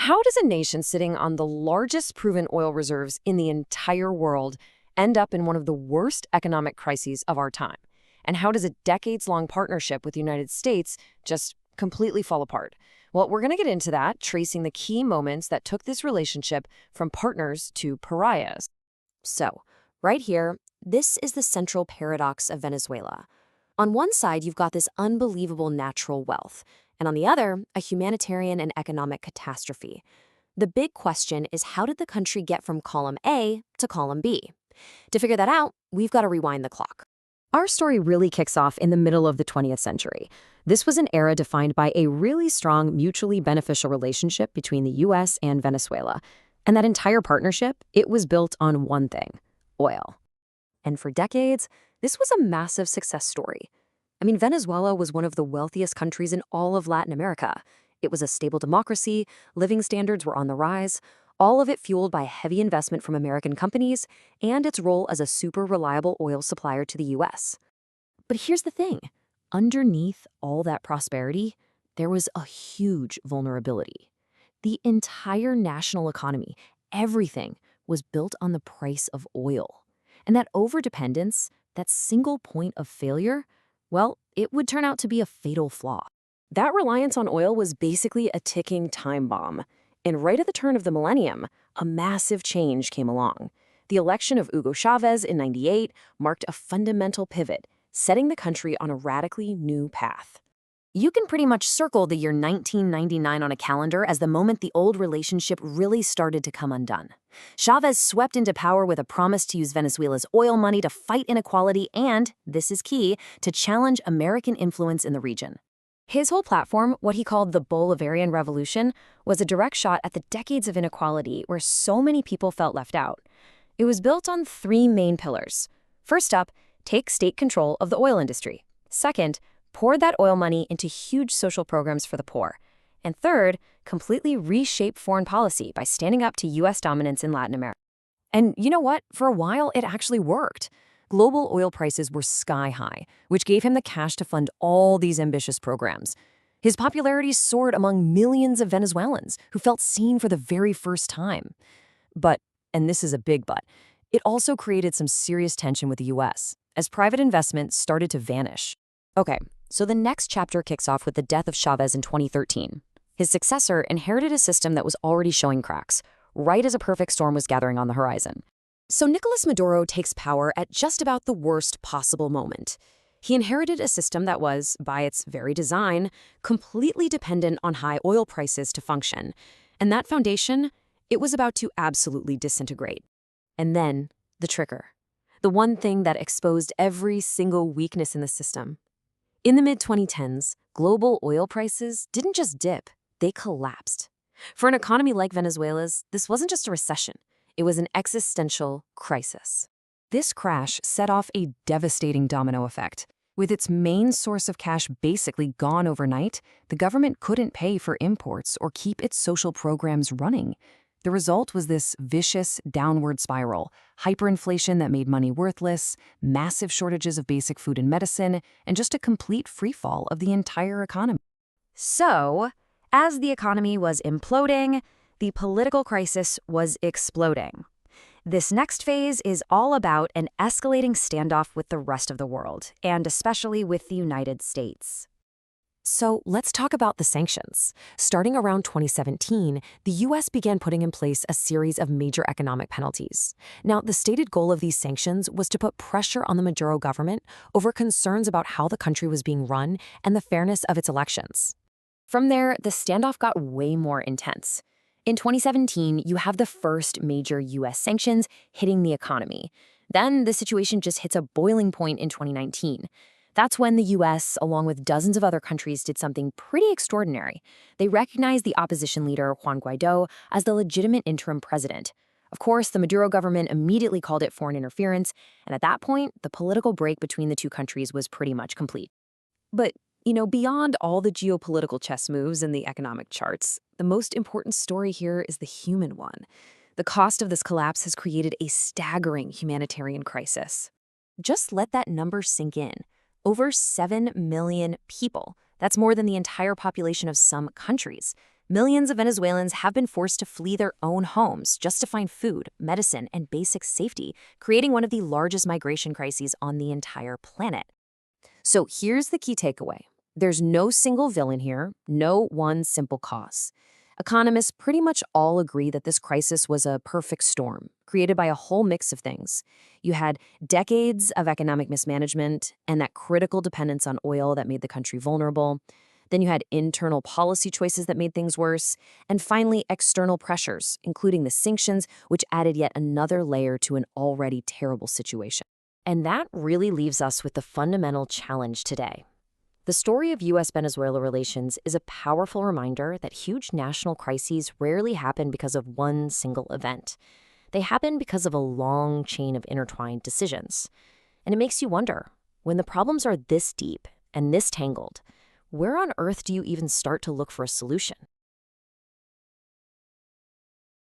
How does a nation sitting on the largest proven oil reserves in the entire world end up in one of the worst economic crises of our time? And how does a decades-long partnership with the United States just completely fall apart? Well, we're going to get into that, tracing the key moments that took this relationship from partners to pariahs. So, right here, this is the central paradox of Venezuela. On one side, you've got this unbelievable natural wealth, and on the other, a humanitarian and economic catastrophe. The big question is, how did the country get from column A to column B? To figure that out, we've got to rewind the clock. Our story really kicks off in the middle of the 20th century. This was an era defined by a really strong, mutually beneficial relationship between the US and Venezuela. And that entire partnership, it was built on one thing: oil. And for decades, this was a massive success story. I mean, Venezuela was one of the wealthiest countries in all of Latin America. It was a stable democracy, living standards were on the rise, all of it fueled by heavy investment from American companies and its role as a super reliable oil supplier to the US. But here's the thing. Underneath all that prosperity, there was a huge vulnerability. The entire national economy, everything, was built on the price of oil. And that overdependence, that single point of failure, well, it would turn out to be a fatal flaw. That reliance on oil was basically a ticking time bomb. And right at the turn of the millennium, a massive change came along. The election of Hugo Chavez in '98 marked a fundamental pivot, setting the country on a radically new path. You can pretty much circle the year 1999 on a calendar as the moment the old relationship really started to come undone. Chavez swept into power with a promise to use Venezuela's oil money to fight inequality and, this is key, to challenge American influence in the region. His whole platform, what he called the Bolivarian Revolution, was a direct shot at the decades of inequality where so many people felt left out. It was built on three main pillars. First up, take state control of the oil industry. Second, pour that oil money into huge social programs for the poor. And third, completely reshape foreign policy by standing up to U.S. dominance in Latin America. And you know what? For a while, it actually worked. Global oil prices were sky high, which gave him the cash to fund all these ambitious programs. His popularity soared among millions of Venezuelans who felt seen for the very first time. But, and this is a big but, it also created some serious tension with the U.S. as private investment started to vanish. Okay, so the next chapter kicks off with the death of Chavez in 2013. His successor inherited a system that was already showing cracks, right as a perfect storm was gathering on the horizon. So Nicolas Maduro takes power at just about the worst possible moment. He inherited a system that was, by its very design, completely dependent on high oil prices to function. And that foundation, it was about to absolutely disintegrate. And then, the trigger. The one thing that exposed every single weakness in the system. In the mid-2010s, global oil prices didn't just dip, they collapsed. For an economy like Venezuela's, this wasn't just a recession. It was an existential crisis. This crash set off a devastating domino effect. With its main source of cash basically gone overnight, the government couldn't pay for imports or keep its social programs running. The result was this vicious downward spiral, hyperinflation that made money worthless, massive shortages of basic food and medicine, and just a complete freefall of the entire economy. So, as the economy was imploding, the political crisis was exploding. This next phase is all about an escalating standoff with the rest of the world, and especially with the United States. So let's talk about the sanctions. Starting around 2017, the U.S. began putting in place a series of major economic penalties. Now, the stated goal of these sanctions was to put pressure on the Maduro government over concerns about how the country was being run and the fairness of its elections. From there, the standoff got way more intense. In 2017, you have the first major U.S. sanctions hitting the economy. Then the situation just hits a boiling point in 2019. That's when the U.S., along with dozens of other countries, did something pretty extraordinary. They recognized the opposition leader, Juan Guaidó, as the legitimate interim president. Of course, the Maduro government immediately called it foreign interference, and at that point, the political break between the two countries was pretty much complete. But beyond all the geopolitical chess moves and the economic charts, the most important story here is the human one. The cost of this collapse has created a staggering humanitarian crisis. Just let that number sink in. Over 7 million people. That's more than the entire population of some countries. Millions of Venezuelans have been forced to flee their own homes just to find food, medicine, and basic safety, creating one of the largest migration crises on the entire planet. So here's the key takeaway. There's no single villain here, no one simple cause. Economists pretty much all agree that this crisis was a perfect storm, created by a whole mix of things. You had decades of economic mismanagement and that critical dependence on oil that made the country vulnerable. Then you had internal policy choices that made things worse. And finally, external pressures, including the sanctions, which added yet another layer to an already terrible situation. And that really leaves us with the fundamental challenge today. The story of U.S.-Venezuela relations is a powerful reminder that huge national crises rarely happen because of one single event. They happen because of a long chain of intertwined decisions. And it makes you wonder, when the problems are this deep and this tangled, where on earth do you even start to look for a solution?